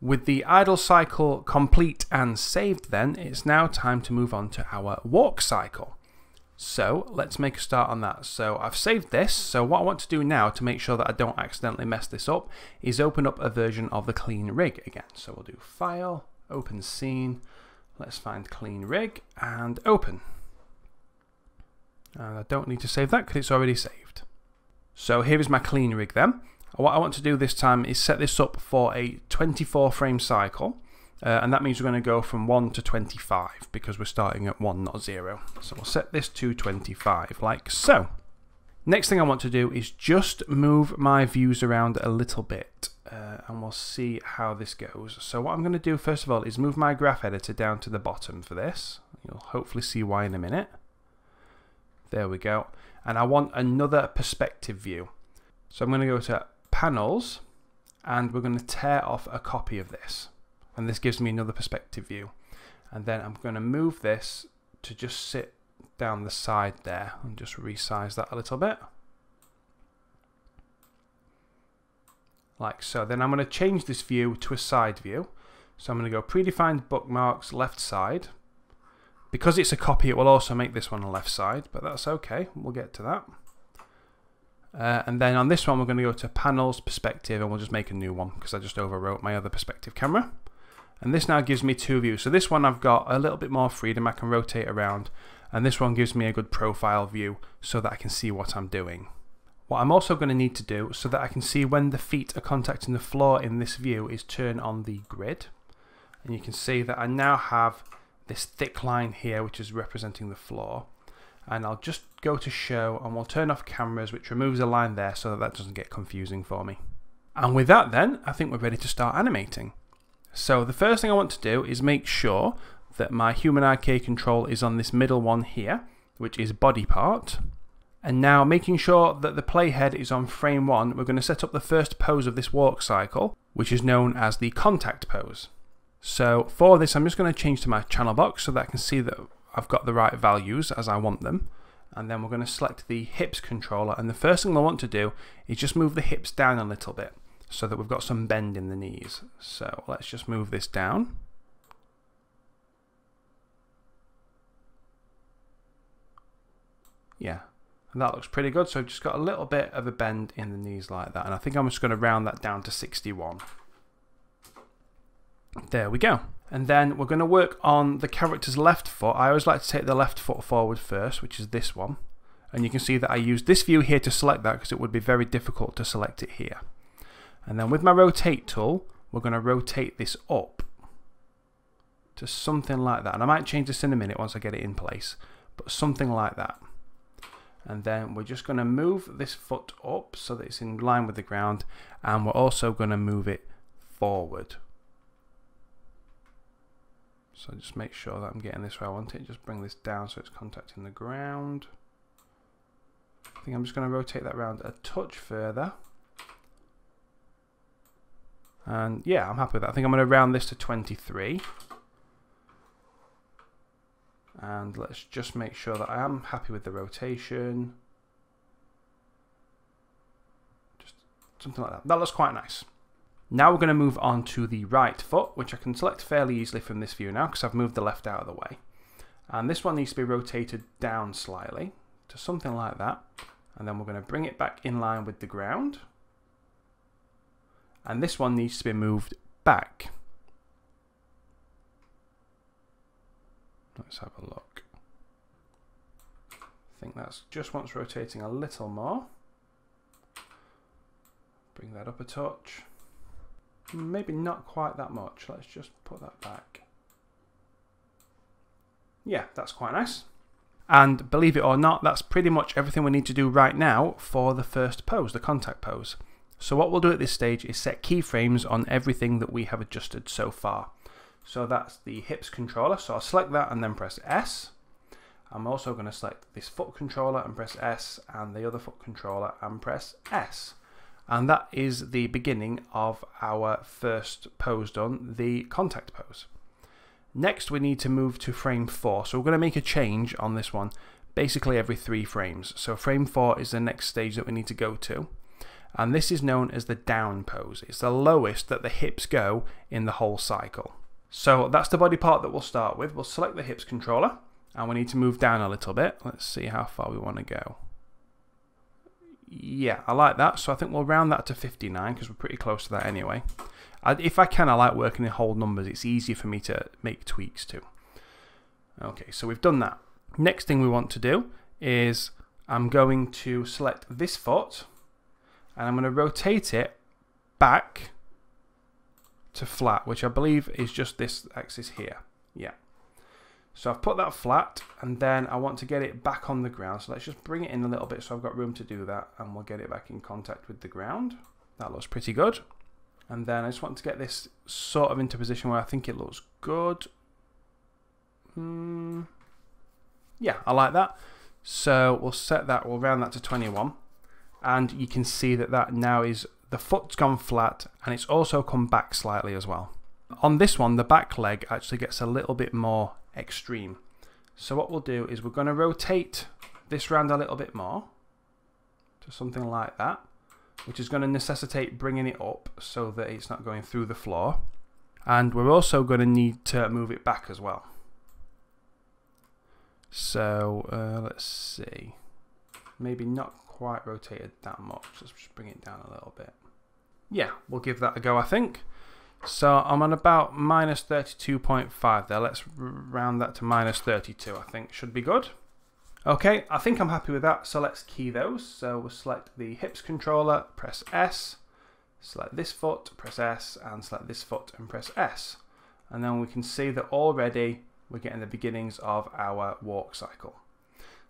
With the idle cycle complete and saved then, it's now time to move on to our walk cycle. So let's make a start on that. So I've saved this, so what I want to do now to make sure that I don't accidentally mess this up is open up a version of the clean rig again. So we'll do File, Open Scene, let's find Clean Rig and Open. And I don't need to save that because it's already saved. So here is my clean rig then. What I want to do this time is set this up for a 24 frame cycle, and that means we're going to go from 1 to 25 because we're starting at 1, not 0. So we'll set this to 25 like so. Next thing I want to do is just move my views around a little bit, and we'll see how this goes. So what I'm going to do first of all is move my graph editor down to the bottom for this. You'll hopefully see why in a minute. There we go. And I want another perspective view. So I'm going to go to Panels, and we're going to tear off a copy of this, and this gives me another perspective view. And then I'm going to move this to just sit down the side there and just resize that a little bit like so. Then I'm going to change this view to a side view, so I'm going to go predefined bookmarks left side. Because it's a copy, it will also make this one a left side, but that's okay, we'll get to that. And then on this one we're going to go to Panels, Perspective, and we'll just make a new one because I just overwrote my other perspective camera. And this now gives me two views. So this one I've got a little bit more freedom, I can rotate around, and this one gives me a good profile view so that I can see what I'm doing. What I'm also going to need to do so that I can see when the feet are contacting the floor in this view is turn on the grid. And you can see that I now have this thick line here which is representing the floor. And I'll just go to show and we'll turn off cameras, which removes a line there so that that doesn't get confusing for me. And with that then, I think we're ready to start animating. So the first thing I want to do is make sure that my human eye key control is on this middle one here, which is body part. And now making sure that the playhead is on frame 1, we're going to set up the first pose of this walk cycle, which is known as the contact pose. So for this I'm just going to change to my channel box so that I can see that I've got the right values as I want them, and then we're going to select the hips controller, and the first thing I want to do is just move the hips down a little bit so that we've got some bend in the knees. So let's just move this down. Yeah, and that looks pretty good. So I've just got a little bit of a bend in the knees like that, and I think I'm just going to round that down to 61. There we go. And then we're going to work on the character's left foot. I always like to take the left foot forward first, which is this one. And you can see that I used this view here to select that because it would be very difficult to select it here. And then with my rotate tool, we're going to rotate this up to something like that. And I might change this in a minute once I get it in place, but something like that. And then we're just going to move this foot up so that it's in line with the ground, and we're also going to move it forward. So just make sure that I'm getting this where I want it. Just bring this down so it's contacting the ground. I think I'm just going to rotate that around a touch further. And yeah, I'm happy with that. I think I'm going to round this to 23. And let's just make sure that I am happy with the rotation. Just something like that. That looks quite nice. Now we're going to move on to the right foot, which I can select fairly easily from this view now because I've moved the left out of the way. And this one needs to be rotated down slightly to something like that. And then we're going to bring it back in line with the ground. And this one needs to be moved back. Let's have a look. I think that's just once rotating a little more. Bring that up a touch. Maybe not quite that much. Let's just put that back. Yeah, that's quite nice. And believe it or not, that's pretty much everything we need to do right now for the first pose, the contact pose. So what we'll do at this stage is set keyframes on everything that we have adjusted so far. So that's the hips controller, so I'll select that and then press S. I'm also going to select this foot controller and press S, and the other foot controller and press S. And that is the beginning of our first pose done, the contact pose. Next we need to move to frame 4, so we're going to make a change on this one basically every 3 frames. So frame 4 is the next stage that we need to go to. And this is known as the down pose. It's the lowest that the hips go in the whole cycle. So that's the body part that we'll start with. We'll select the hips controller, and we need to move down a little bit. Let's see how far we want to go. Yeah, I like that. So I think we'll round that to 59 because we're pretty close to that anyway. If I can, I like working in whole numbers. It's easier for me to make tweaks to. Okay, so we've done that. Next thing we want to do is I'm going to select this foot and I'm going to rotate it back to flat, which I believe is just this axis here. Yeah. So I've put that flat, and then I want to get it back on the ground. So let's just bring it in a little bit so I've got room to do that, and we'll get it back in contact with the ground. That looks pretty good. And then I just want to get this sort of into a position where I think it looks good. Yeah, I like that. So we'll set that, we'll round that to 21. And you can see that that now is, the foot's gone flat, and it's also come back slightly as well. On this one, the back leg actually gets a little bit more extreme. So what we'll do is we're going to rotate this round a little bit more to something like that, which is going to necessitate bringing it up so that it's not going through the floor. And we're also going to need to move it back as well. So let's see, maybe not quite rotated that much. Let's just bring it down a little bit. Yeah, we'll give that a go, I think. So I'm on about minus 32.5 there. Let's round that to minus 32, I think should be good. Okay, I think I'm happy with that, so let's key those. So we'll select the hips controller, press S, select this foot, press S, and select this foot and press S. And then we can see that already we're getting the beginnings of our walk cycle.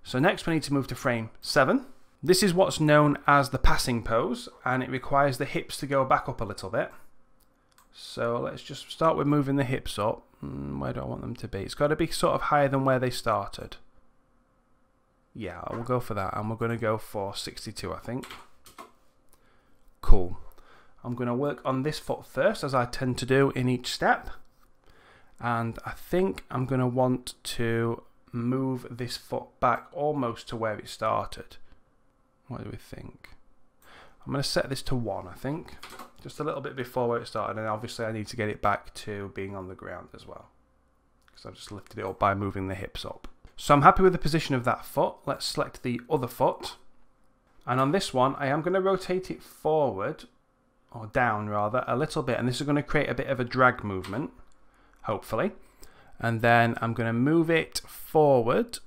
So next we need to move to frame 7. This is what's known as the passing pose, and it requires the hips to go back up a little bit. So let's just start with moving the hips up. Where do I want them to be? It's got to be sort of higher than where they started. Yeah, we'll go for that, and we're going to go for 62, I think. Cool. I'm going to work on this foot first, as I tend to do in each step. And I think I'm going to want to move this foot back almost to where it started. What do we think? I'm going to set this to 1, I think. Just a little bit before where it started, and obviously I need to get it back to being on the ground as well, because I've just lifted it up by moving the hips up. So I'm happy with the position of that foot. Let's select the other foot. And on this one, I am going to rotate it forward, or down rather, a little bit, and this is going to create a bit of a drag movement, hopefully. And then I'm going to move it forward.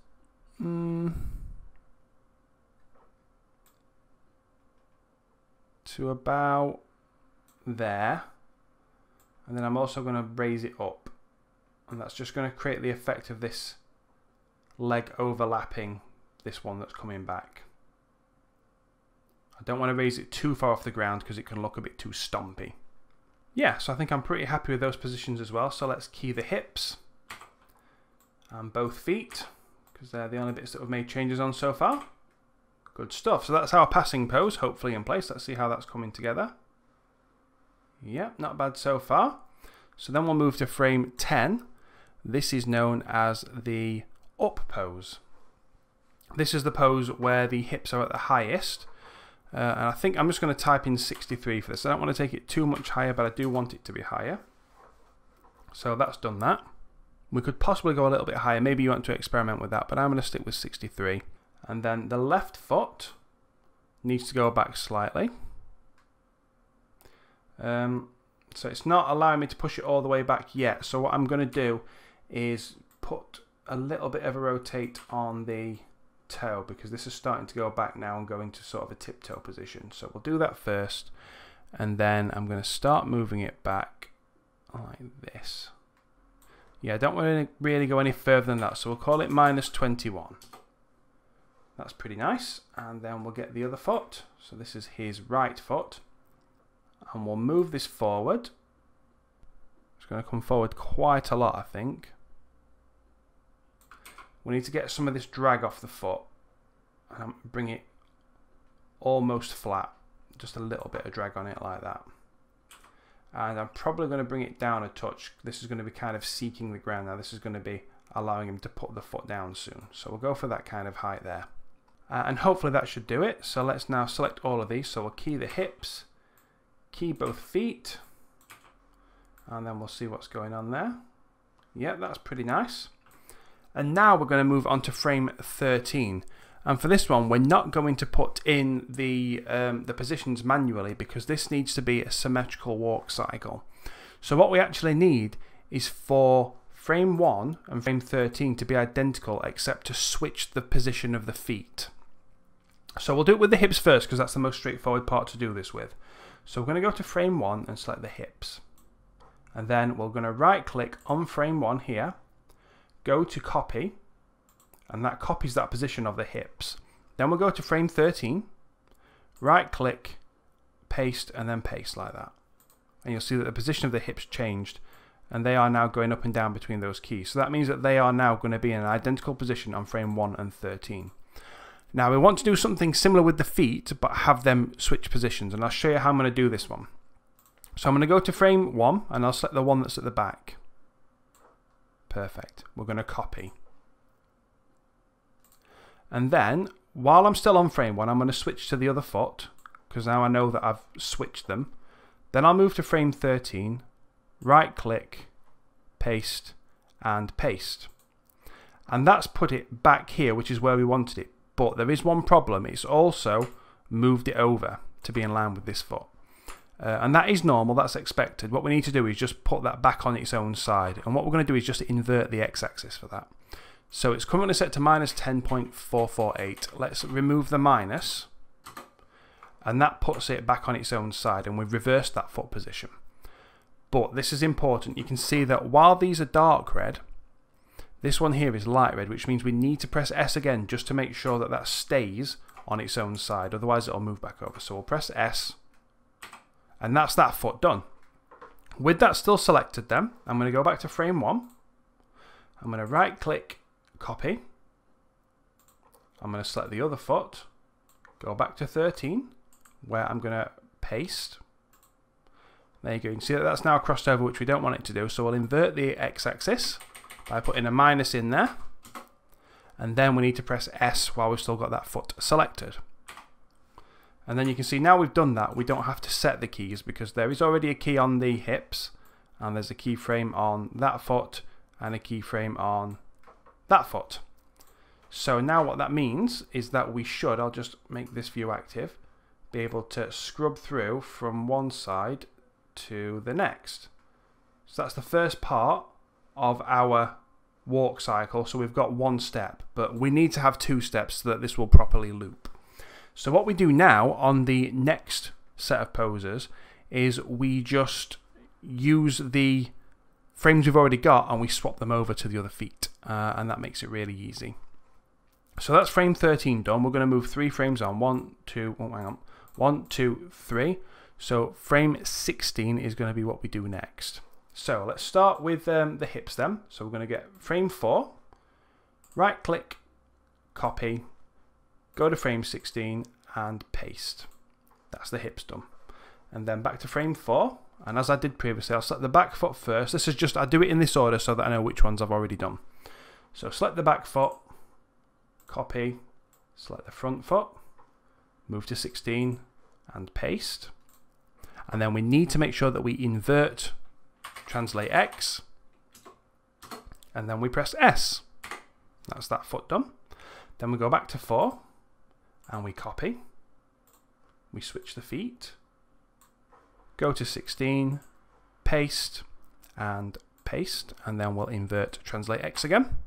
To about there, and then I'm also going to raise it up, and that's just going to create the effect of this leg overlapping this one that's coming back. I don't want to raise it too far off the ground because it can look a bit too stompy. Yeah, so I think I'm pretty happy with those positions as well. So let's key the hips and both feet, because they're the only bits that we've made changes on so far. Good stuff. So that's our passing pose, hopefully in place. Let's see how that's coming together. Yeah, not bad so far. So then we'll move to frame 10. This is known as the up pose. This is the pose where the hips are at the highest. And I think I'm just going to type in 63 for this. I don't want to take it too much higher, but I do want it to be higher. So that's done that. We could possibly go a little bit higher. Maybe you want to experiment with that, but I'm going to stick with 63. And then the left foot needs to go back slightly. So it's not allowing me to push it all the way back yet. So what I'm going to do is put a little bit of a rotate on the toe, because this is starting to go back now and go into sort of a tiptoe position. So we'll do that first, and then I'm going to start moving it back like this. Yeah, I don't want to really go any further than that, so we'll call it minus 21. That's pretty nice. And then we'll get the other foot. So this is his right foot, and we'll move this forward. It's going to come forward quite a lot, I think. We need to get some of this drag off the foot and bring it almost flat. Just a little bit of drag on it like that. And I'm probably going to bring it down a touch. This is going to be kind of seeking the ground now. This is going to be allowing him to put the foot down soon. So we'll go for that kind of height there. and hopefully that should do it. So let's now select all of these. So we'll key the hips, key both feet, and then we'll see what's going on there. Yeah, that's pretty nice. And now we're going to move on to frame 13. And for this one, we're not going to put in the positions manually because this needs to be a symmetrical walk cycle. So what we actually need is for frame 1 and frame 13 to be identical except to switch the position of the feet. So we'll do it with the hips first because that's the most straightforward part to do this with. So we're going to go to frame 1 and select the hips. And then we're going to right click on frame 1 here, go to copy, and that copies that position of the hips. Then we'll go to frame 13, right click, paste, and then paste like that. And you'll see that the position of the hips changed, and they are now going up and down between those keys. So that means that they are now going to be in an identical position on frame 1 and 13. Now we want to do something similar with the feet, but have them switch positions, and I'll show you how I'm going to do this one. So I'm going to go to frame 1, and I'll select the one that's at the back. Perfect. We're going to copy. And then, while I'm still on frame 1, I'm going to switch to the other foot, because now I know that I've switched them. Then I'll move to frame 13, right click, paste, and paste. And that's put it back here, which is where we wanted it. But there is one problem. It's also moved it over to be in line with this foot. And that is normal, that's expected. What we need to do is just put that back on its own side. And what we're going to do is just invert the x-axis for that. So it's currently set to minus 10.448. Let's remove the minus. And that puts it back on its own side. And we've reversed that foot position. But this is important. You can see that while these are dark red, this one here is light red, which means we need to press S again just to make sure that that stays on its own side. Otherwise it'll move back over. So we'll press S. And that's that foot done. With that still selected then, I'm going to go back to frame 1. I'm going to right click, copy. I'm going to select the other foot, go back to 13, where I'm going to paste. There you go. You can see that that's now crossed over, which we don't want it to do. So we'll invert the x-axis by putting a minus in there. And then we need to press S while we've still got that foot selected. And then you can see now we've done that, we don't have to set the keys because there is already a key on the hips, and there's a keyframe on that foot, and a keyframe on that foot. So now what that means is that we should, I'll just make this view active, be able to scrub through from one side to the next. So that's the first part of our walk cycle. So we've got one step, but we need to have 2 steps so that this will properly loop. So what we do now on the next set of poses is we just use the frames we've already got and we swap them over to the other feet, and that makes it really easy. So that's frame 13 done. We're going to move 3 frames on. 1, 2, oh, hang on. 1, 2, 3. So frame 16 is going to be what we do next. So let's start with the hips then. So we're going to get frame 4, right click, copy, go to frame 16 and paste. That's the hips done. And then back to frame 4, and as I did previously, I'll select the back foot first. This is just, I do it in this order so that I know which ones I've already done. So select the back foot, copy, select the front foot, move to 16 and paste. And then we need to make sure that we invert translate X, and then we press S. That's that foot done. Then we go back to 4 and we copy, we switch the feet, go to 16, paste, and paste, and then we'll invert translate X again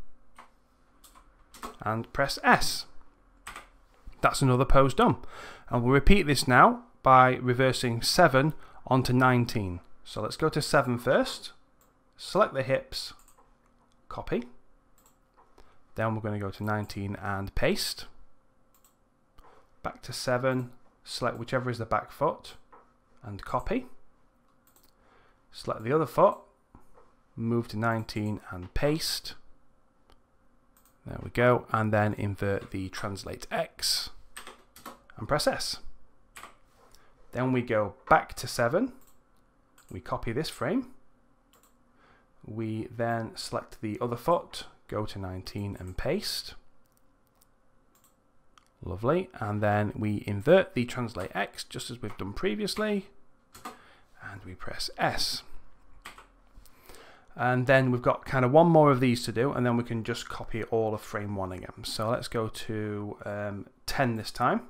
and press S. That's another pose done. And we'll repeat this now by reversing 7 onto 19. So let's go to 7 first, select the hips, copy. Then we're going to go to 19 and paste. Back to 7, select whichever is the back foot and copy. Select the other foot, move to 19 and paste. There we go, and then invert the translate X and press S. Then we go back to 7, we copy this frame, we then select the other foot, go to 19 and paste, Lovely. And then we invert the translate X just as we've done previously. And we press S. And then we've got kind of one more of these to do, and then we can just copy all of frame 1 again. So let's go to 10 this time.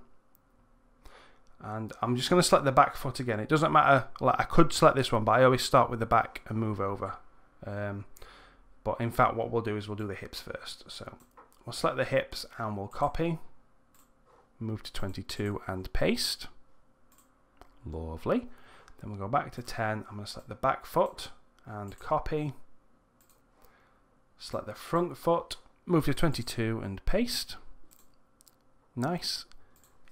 And I'm just going to select the back foot again. It doesn't matter, like I could select this one, but I always start with the back and move over. But in fact what we'll do is we'll do the hips first. So we'll select the hips and we'll copy, move to 22 and paste. Lovely. Then we'll go back to 10. I'm going to select the back foot and copy. Select the front foot, move to 22 and paste. Nice.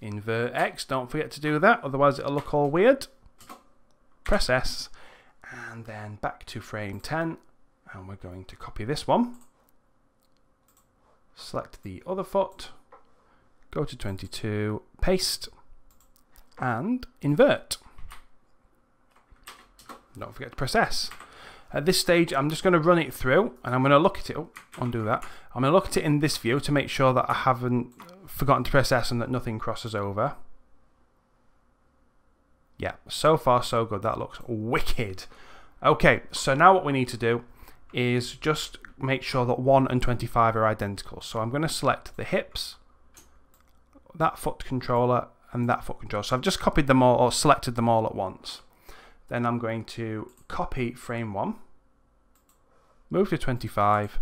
Invert X, don't forget to do that, otherwise it'll look all weird. Press S, and then back to frame 10, and we're going to copy this one. Select the other foot, go to 22, paste, and invert. Don't forget to press S. At this stage, I'm just going to run it through, and I'm going to look at it. Oh, undo that. I'm going to look at it in this view to make sure that I haven't forgotten to press S and that nothing crosses over. Yeah, so far so good. That looks wicked. Okay, so now what we need to do is just make sure that 1 and 25 are identical. So I'm going to select the hips, that foot controller, and that foot controller. So I've just copied them all, or selected them all at once. Then I'm going to copy frame 1, move to 25,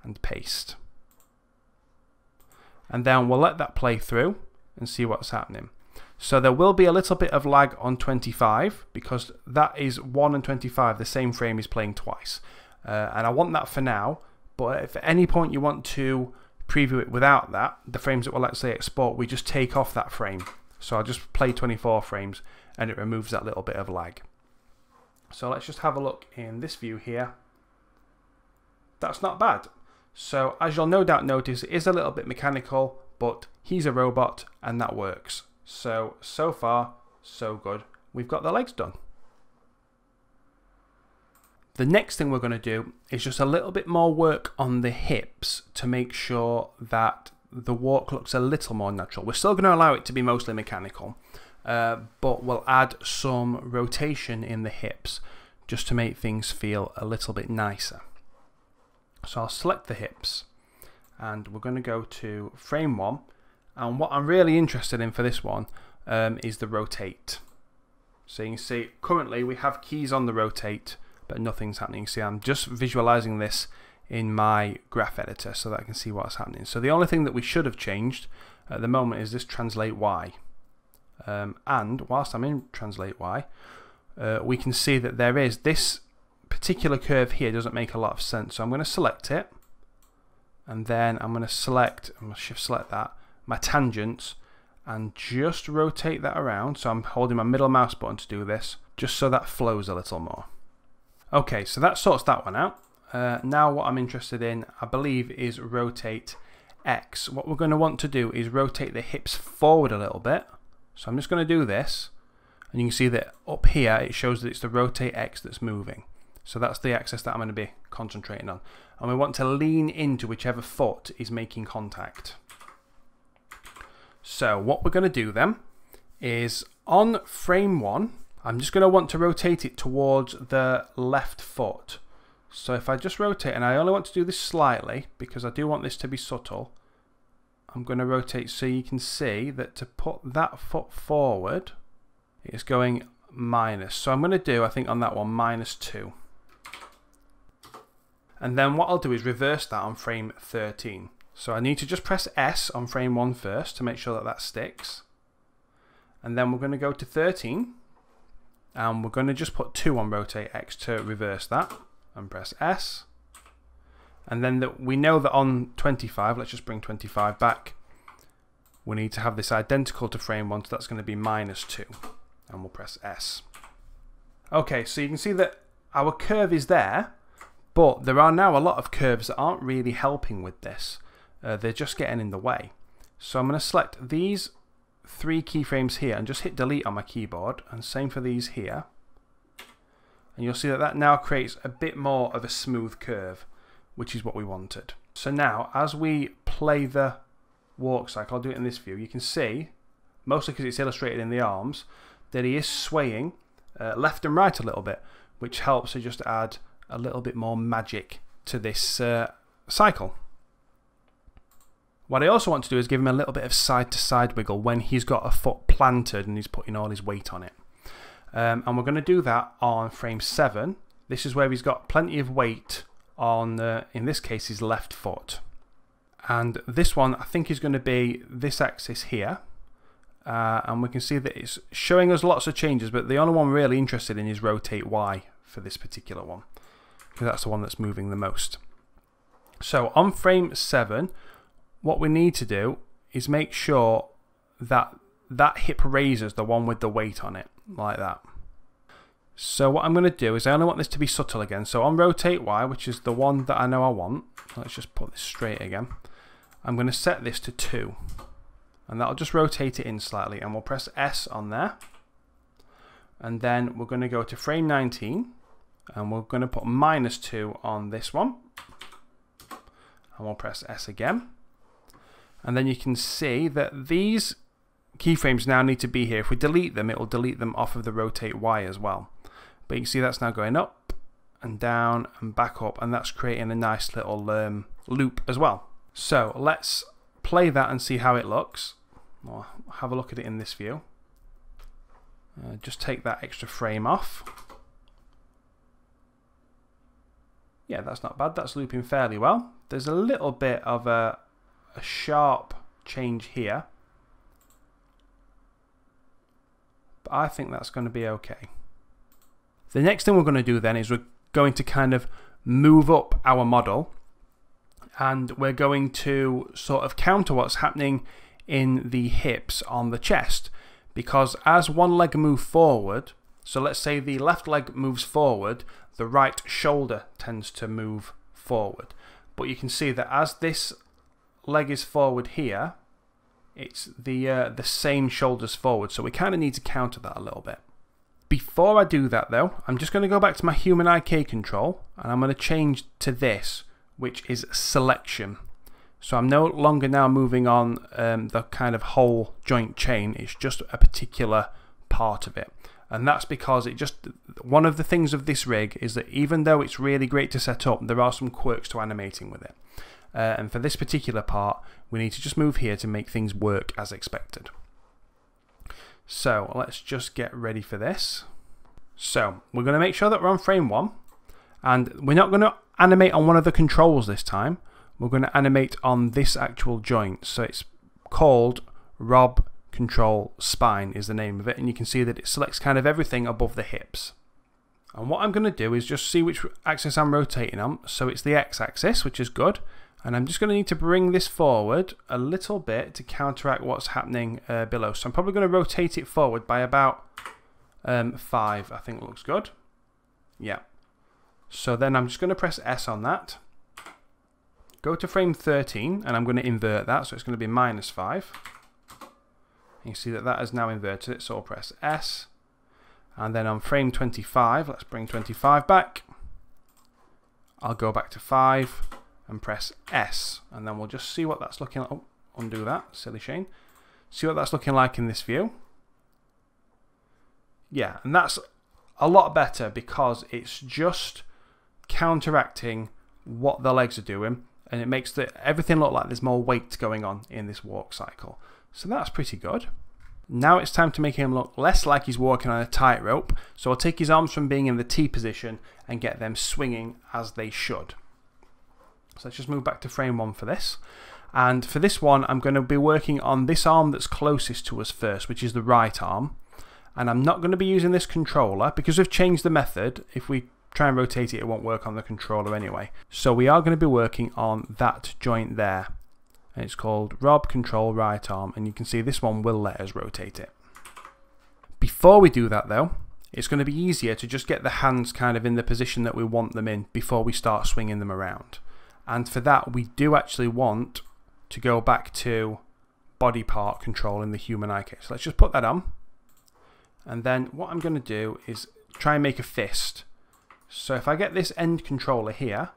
and paste. And then we'll let that play through and see what's happening. So there will be a little bit of lag on 25 because that is 1 and 25, the same frame is playing twice. And I want that for now, but if at any point you want to preview it without that, the frames that will actually export, we just take off that frame. So I'll just play 24 frames and it removes that little bit of lag. So let's just have a look in this view here. That's not bad. So as you'll no doubt notice, it is a little bit mechanical, but he's a robot and that works. So far, so good. We've got the legs done. The next thing we're going to do is just a little bit more work on the hips to make sure that the walk looks a little more natural. We're still going to allow it to be mostly mechanical, but we'll add some rotation in the hips just to make things feel a little bit nicer. So I'll select the hips and we're going to go to frame 1, and what I'm really interested in for this one is the rotate. So you can see currently we have keys on the rotate but nothing's happening. See, I'm just visualizing this in my graph editor so that I can see what's happening. So the only thing that we should have changed at the moment is this translate Y. And whilst I'm in translate Y, we can see that there is this particular curve here doesn't make a lot of sense. So I'm going to select it, and then I'm going to select, I'm going to shift select that, my tangents, and just rotate that around. So I'm holding my middle mouse button to do this, just so that flows a little more. Okay, so that sorts that one out. Now what I'm interested in, I believe, is rotate X. What we're going to want to do is rotate the hips forward a little bit. So I'm just going to do this, and you can see that up here it shows that it's the rotate X that's moving. So that's the axis that I'm going to be concentrating on. And we want to lean into whichever foot is making contact. So what we're going to do then is on frame 1, I'm just going to want to rotate it towards the left foot. So if I just rotate, and I only want to do this slightly because I do want this to be subtle, I'm going to rotate so you can see that to put that foot forward, it's going minus. So I'm going to do, I think on that one, -2. And then what I'll do is reverse that on frame 13. So I need to just press S on frame 1 first to make sure that that sticks. And then we're going to go to 13. And we're going to just put 2 on rotate X to reverse that. And press S. And then we know that on 25, let's just bring 25 back, we need to have this identical to frame 1, so that's going to be -2. And we'll press S. Okay, so you can see that our curve is there, but there are now a lot of curves that aren't really helping with this. They're just getting in the way. So I'm going to select these 3 keyframes here and just hit delete on my keyboard, and same for these here. And you'll see that that now creates a bit more of a smooth curve, which is what we wanted. So now as we play the walk cycle, I'll do it in this view, you can see, mostly because it's illustrated in the arms, that he is swaying left and right a little bit, which helps to just add a little bit more magic to this cycle. What I also want to do is give him a little bit of side-to-side wiggle when he's got a foot planted and he's putting all his weight on it. And we're going to do that on frame 7. This is where he's got plenty of weight on, in this case, his left foot. And this one, I think, is going to be this axis here. And we can see that it's showing us lots of changes, but the only one we're really interested in is rotate Y for this particular one, because that's the one that's moving the most. So on frame 7, what we need to do is make sure that that hip raises the one with the weight on it, like that. So what I'm going to do is I only want this to be subtle again. So on rotate Y, which is the one that I know I want, let's just put this straight again. I'm going to set this to 2. And that'll just rotate it in slightly. And we'll press S on there. And then we're going to go to frame 19. And we're going to put -2 on this one. And we'll press S again. And then you can see that these keyframes now need to be here. If we delete them, it will delete them off of the rotate Y as well. But you can see that's now going up and down and back up, and that's creating a nice little loop as well. So let's play that and see how it looks. I'll have a look at it in this view. Just take that extra frame off. Yeah, that's not bad. That's looping fairly well. There's a little bit of a sharp change here, but I think that's going to be okay. The next thing we're going to do then is we're going to kind of move up our model, and we're going to sort of counter what's happening in the hips on the chest, because as one leg moves forward, so let's say the left leg moves forward, the right shoulder tends to move forward. But you can see that as this leg is forward here, it's the same shoulders forward, so we kind of need to counter that a little bit. Before I do that though, I'm just going to go back to my human IK control, and I'm going to change to this, which is selection. So I'm no longer now moving on the kind of whole joint chain, it's just a particular part of it. And that's because one of the things of this rig is that even though it's really great to set up, there are some quirks to animating with it. And for this particular part, we need to just move here to make things work as expected. So let's just get ready for this. So we're going to make sure that we're on frame 1, and we're not going to animate on one of the controls this time. We're going to animate on this actual joint. So it's called Rob Control Spine is the name of it, and you can see that it selects kind of everything above the hips. And what I'm going to do is just see which axis I'm rotating on. So it's the X axis, which is good. And I'm just going to need to bring this forward a little bit to counteract what's happening below. So I'm probably going to rotate it forward by about 5, I think looks good. Yeah. So then I'm just going to press S on that. Go to frame 13, and I'm going to invert that. So it's going to be -5. You see that that has now inverted it. So I'll press S. And then on frame 25, let's bring 25 back. I'll go back to 5. And press S, and then we'll just see what that's looking like. Oh, undo that, silly Shane. See what that's looking like in this view. Yeah, and that's a lot better because it's just counteracting what the legs are doing, and it makes everything look like there's more weight going on in this walk cycle. So that's pretty good. Now it's time to make him look less like he's walking on a tightrope. So I'll take his arms from being in the T position and get them swinging as they should. So let's just move back to frame 1 for this. And for this one, I'm going to be working on this arm that's closest to us first, which is the right arm. And I'm not going to be using this controller because we've changed the method. If we try and rotate it, it won't work on the controller anyway. So we are going to be working on that joint there. And it's called Rob Control Right Arm. And you can see this one will let us rotate it. Before we do that though, it's going to be easier to just get the hands kind of in the position that we want them in before we start swinging them around. And for that, we do actually want to go back to body part control in the human IK. So let's just put that on. And then what I'm going to do is try and make a fist. So if I get this end controller here,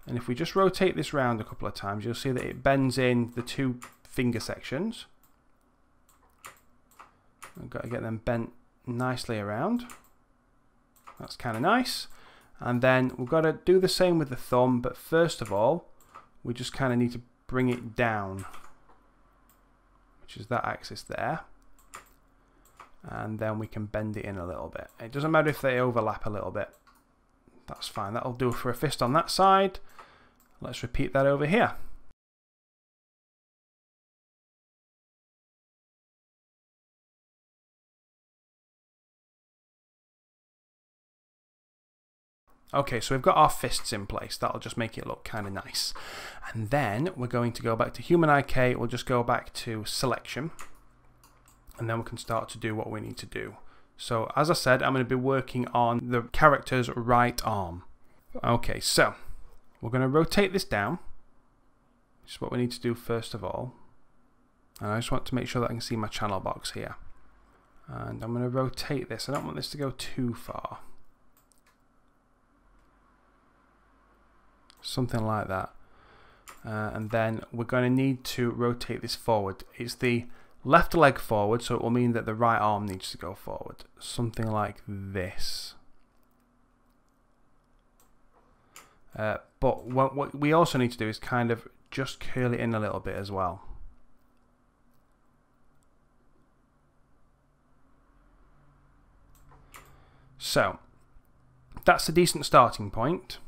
and if we just rotate this round a couple of times, you'll see that it bends in the 2 finger sections. I've got to get them bent nicely around. That's kind of nice. And then we've got to do the same with the thumb, but first of all, we just kind of need to bring it down, which is that axis there. And then we can bend it in a little bit. It doesn't matter if they overlap a little bit. That's fine. That'll do for a fist on that side. Let's repeat that over here. Okay, so we've got our fists in place. That'll just make it look kind of nice. And then we're going to go back to Human IK. We'll just go back to Selection. And then we can start to do what we need to do. So, as I said, I'm going to be working on the character's right arm. Okay, so we're going to rotate this down. Which is what we need to do first of all. And I just want to make sure that I can see my channel box here. And I'm going to rotate this. I don't want this to go too far. Something like that. And then we're going to need to rotate this forward. It's the left leg forward, so it will mean that the right arm needs to go forward. Something like this. But what we also need to do is kind of just curl it in a little bit as well. So that's a decent starting point.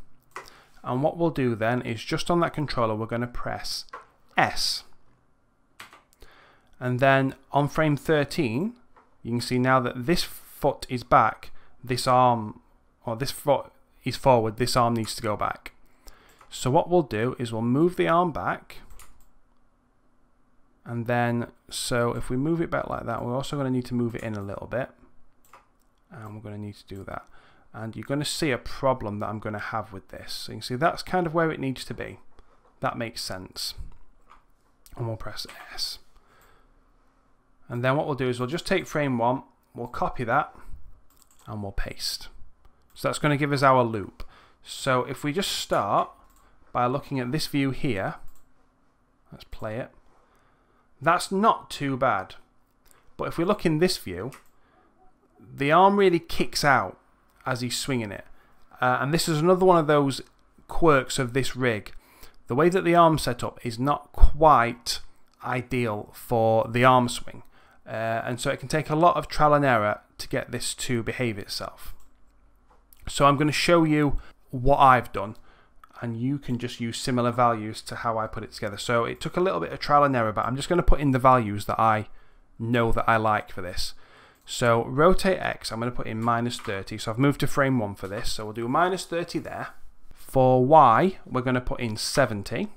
And what we'll do then is just on that controller we're going to press S. And then on frame 13 you can see now that this foot is back, this arm, or this foot is forward, this arm needs to go back. So what we'll do is we'll move the arm back, and then so if we move it back like that, we're also going to need to move it in a little bit, and we're going to need to do that. And you're going to see a problem that I'm going to have with this. So you can see that's kind of where it needs to be. That makes sense. And we'll press S. And then what we'll do is we'll just take frame 1, we'll copy that, and we'll paste. So that's going to give us our loop. So if we just start by looking at this view here, let's play it. That's not too bad. But if we look in this view, the arm really kicks out as he's swinging it. And this is another one of those quirks of this rig. The way that the arm's set up is not quite ideal for the arm swing. And so it can take a lot of trial and error to get this to behave itself. So I'm going to show you what I've done, and you can just use similar values to how I put it together. So it took a little bit of trial and error, but I'm just going to put in the values that I know that I like for this. So rotate X, I'm going to put in -30. So I've moved to frame 1 for this. So we'll do -30 there. For Y, we're going to put in 70.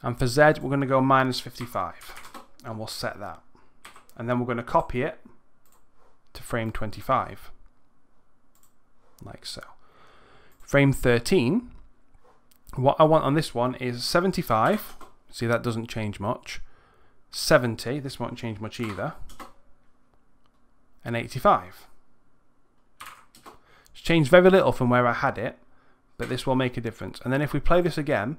And for Z, we're going to go -55. And we'll set that. And then we're going to copy it to frame 25. Like so. Frame 13, what I want on this one is 75. See, that doesn't change much. 70, this won't change much either. And 85. It's changed very little from where I had it, but this will make a difference. And then if we play this again,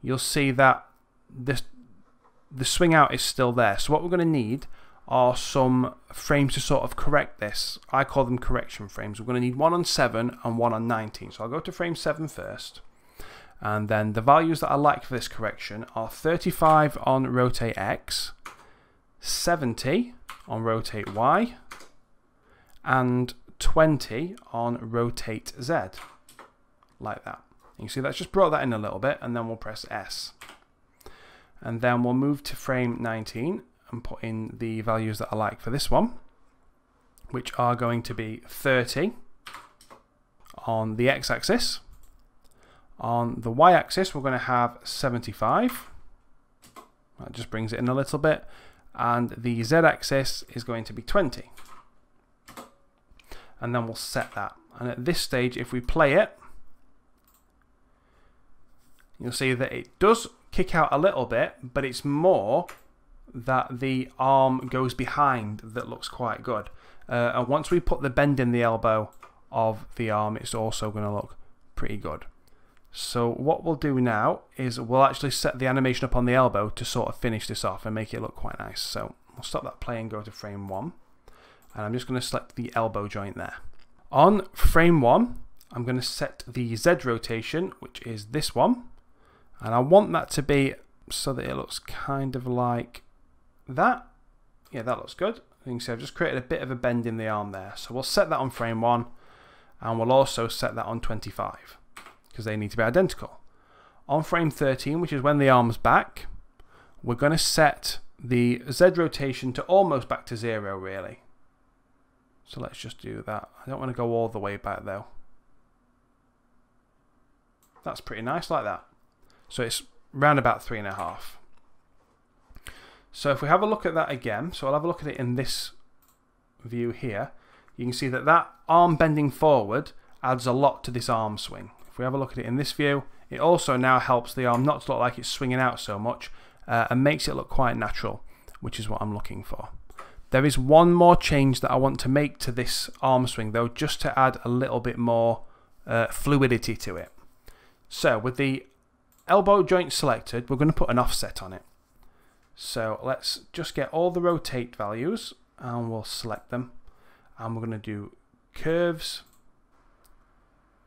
you'll see that the swing out is still there. So what we're going to need are some frames to sort of correct this. I call them correction frames. We're going to need one on 7 and one on 19. So I'll go to frame 7 first. And then the values that I like for this correction are 35 on rotate X, 70 on rotate Y, and 20 on rotate Z. Like that. You can see that's just brought that in a little bit, and then we'll press S. And then we'll move to frame 19 and put in the values that I like for this one, which are going to be 30 on the X-axis. On the Y-axis, we're going to have 75. That just brings it in a little bit. And the Z-axis is going to be 20. And then we'll set that. And at this stage, if we play it, you'll see that it does kick out a little bit, but it's more that the arm goes behind that looks quite good. And once we put the bend in the elbow of the arm, it's also going to look pretty good. So what we'll do now is we'll actually set the animation up on the elbow to sort of finish this off and make it look quite nice. So we'll stop that play and go to frame 1. And I'm just going to select the elbow joint there. On frame 1, I'm going to set the Z rotation, which is this one. And I want that to be so that it looks kind of like that. Yeah, that looks good. You can see I've just created a bit of a bend in the arm there. So we'll set that on frame 1. And we'll also set that on 25. Because they need to be identical. On frame 13, which is when the arm's back, we're going to set the Z rotation to almost back to 0, really. So let's just do that. I don't want to go all the way back though. That's pretty nice like that. So it's round about 3.5. So if we have a look at that again, so I'll have a look at it in this view here, you can see that that arm bending forward adds a lot to this arm swing. If we have a look at it in this view, it also now helps the arm not to look like it's swinging out so much and makes it look quite natural, which is what I'm looking for. There is one more change that I want to make to this arm swing though, just to add a little bit more fluidity to it. So with the elbow joint selected, we're going to put an offset on it. So let's just get all the rotate values and we'll select them. And we're going to do curves,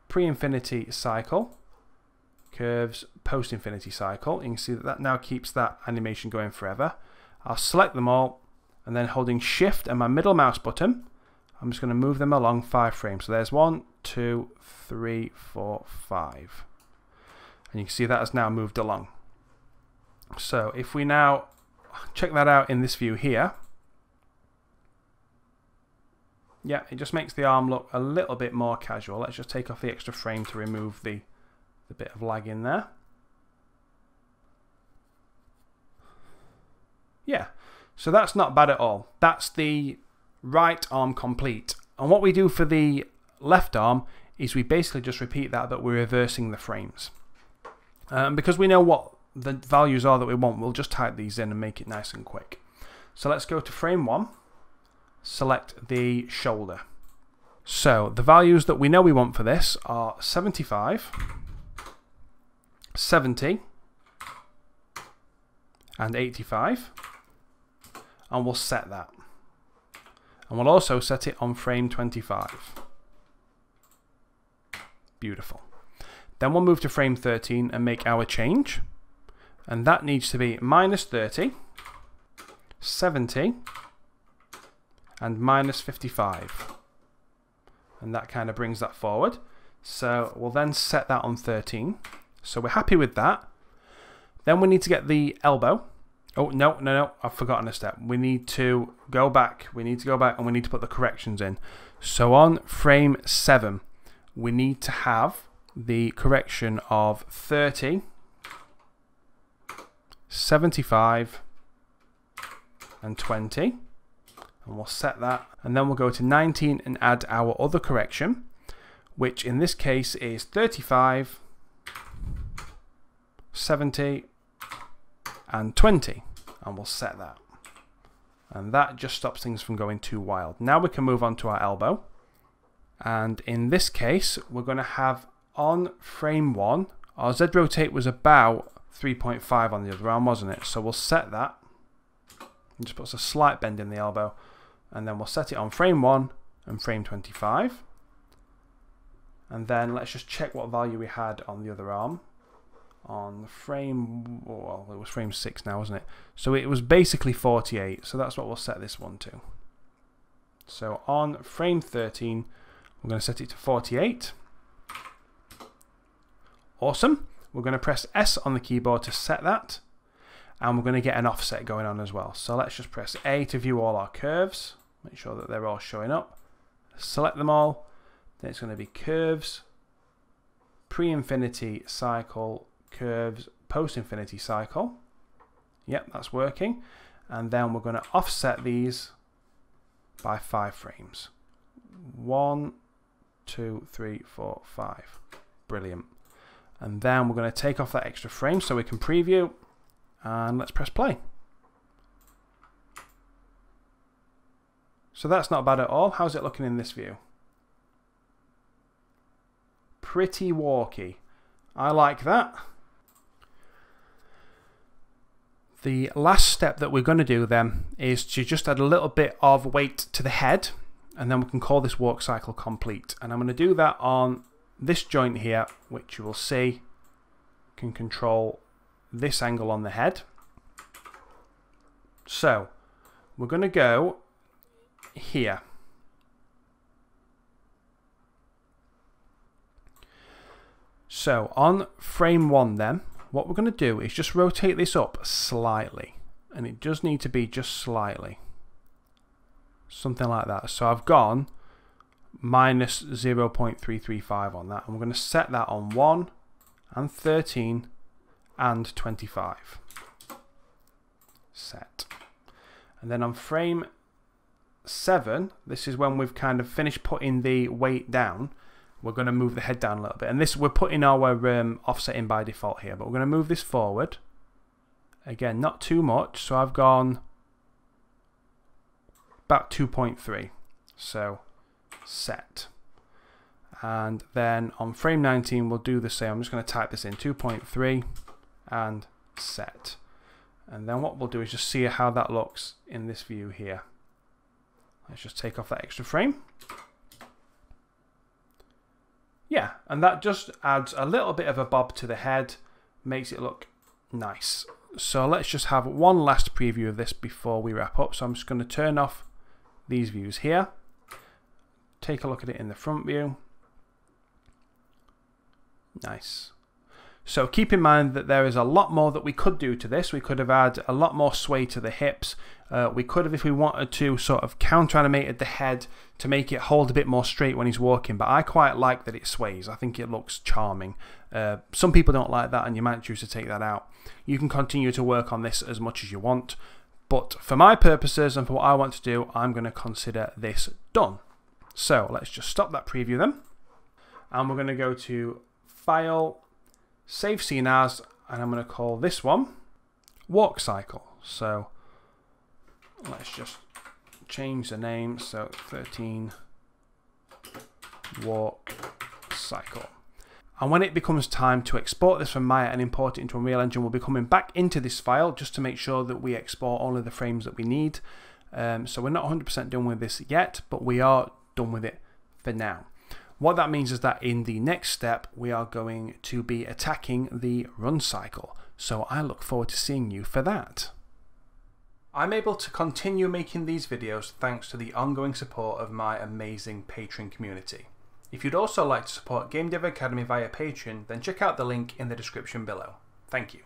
pre-infinity cycle, curves, post-infinity cycle. You can see that that now keeps that animation going forever. I'll select them all, and then holding Shift and my middle mouse button, I'm just going to move them along 5 frames. So there's 1, 2, 3, 4, 5. And you can see that has now moved along. So if we now check that out in this view here, yeah, it just makes the arm look a little bit more casual. Let's just take off the extra frame to remove the bit of lag in there. Yeah, so that's not bad at all. That's the right arm complete. And what we do for the left arm is we basically just repeat that, but we're reversing the frames. Because we know what the values are that we want, we'll just type these in and make it nice and quick. So let's go to frame 1. Select the shoulder. So the values that we know we want for this are 75, 70, and 85. And we'll set that. And we'll also set it on frame 25. Beautiful. Then we'll move to frame 13 and make our change. And that needs to be -30, 70, and -55. And that kind of brings that forward. So we'll then set that on 13. So we're happy with that. Then we need to get the elbow. Oh, no, I've forgotten a step. We need to go back. We need to go back and we need to put the corrections in. So on frame 7, we need to have the correction of 30, 75, and 20. And we'll set that. And then we'll go to 19 and add our other correction, which in this case is 35, 70, and 20. And we'll set that. And that just stops things from going too wild. Now we can move on to our elbow. And in this case, we're going to have on frame 1, our Z rotate was about 3.5 on the other arm, wasn't it? So we'll set that. It just puts a slight bend in the elbow. And then we'll set it on frame 1 and frame 25. And then let's just check what value we had on the other arm. On frame, well, it was frame 6 now, wasn't it? So it was basically 48. So that's what we'll set this one to. So on frame 13, we're going to set it to 48. Awesome. We're going to press S on the keyboard to set that. And we're going to get an offset going on as well. So let's just press A to view all our curves. Make sure that they're all showing up. Select them all. Then it's going to be curves, pre-infinity cycle, curves, post-infinity cycle. Yep, that's working. And then we're going to offset these by 5 frames. 1, 2, 3, 4, 5. Brilliant. And then we're going to take off that extra frame so we can preview. And let's press play. So that's not bad at all. How's it looking in this view? Pretty walky. I like that. The last step that we're going to do then is to just add a little bit of weight to the head, and then we can call this walk cycle complete. And I'm going to do that on this joint here, which you will see can control this angle on the head. So we're going to go here. So on frame 1 then, what we're going to do is just rotate this up slightly, and it does need to be just slightly, something like that. So I've gone minus 0.335 on that, and we're going to set that on 1 and 13 and 25. Set. And then on frame 7, this is when we've kind of finished putting the weight down. We're going to move the head down a little bit, and this we're putting our offset in by default here, but we're going to move this forward again, not too much. So I've gone about 2.3, so set. And then on frame 19 we'll do the same. I'm just going to type this in, 2.3 and set. And then what we'll do is just see how that looks in this view here. Let's just take off that extra frame. Yeah, and that just adds a little bit of a bob to the head, makes it look nice. So let's just have one last preview of this before we wrap up. So I'm just going to turn off these views here, take a look at it in the front view. Nice. So keep in mind that there is a lot more that we could do to this. We could have added a lot more sway to the hips. We could have, if we wanted to, sort of counter-animated the head to make it hold a bit more straight when he's walking, but I quite like that it sways. I think it looks charming. Some people don't like that, and you might choose to take that out. You can continue to work on this as much as you want, but for my purposes and for what I want to do, I'm going to consider this done. So let's just stop that preview then, and we're going to go to File, Save Scene As, and I'm going to call this one Walk Cycle. So let's just change the name, so 13 Walk Cycle. And when it becomes time to export this from Maya and import it into Unreal Engine, we'll be coming back into this file just to make sure that we export all of the frames that we need. So we're not 100% done with this yet, but we are done with it for now. What that means is that in the next step, we are going to be attacking the run cycle. So I look forward to seeing you for that. I'm able to continue making these videos thanks to the ongoing support of my amazing Patreon community. If you'd also like to support Game Dev Academy via Patreon, then check out the link in the description below. Thank you.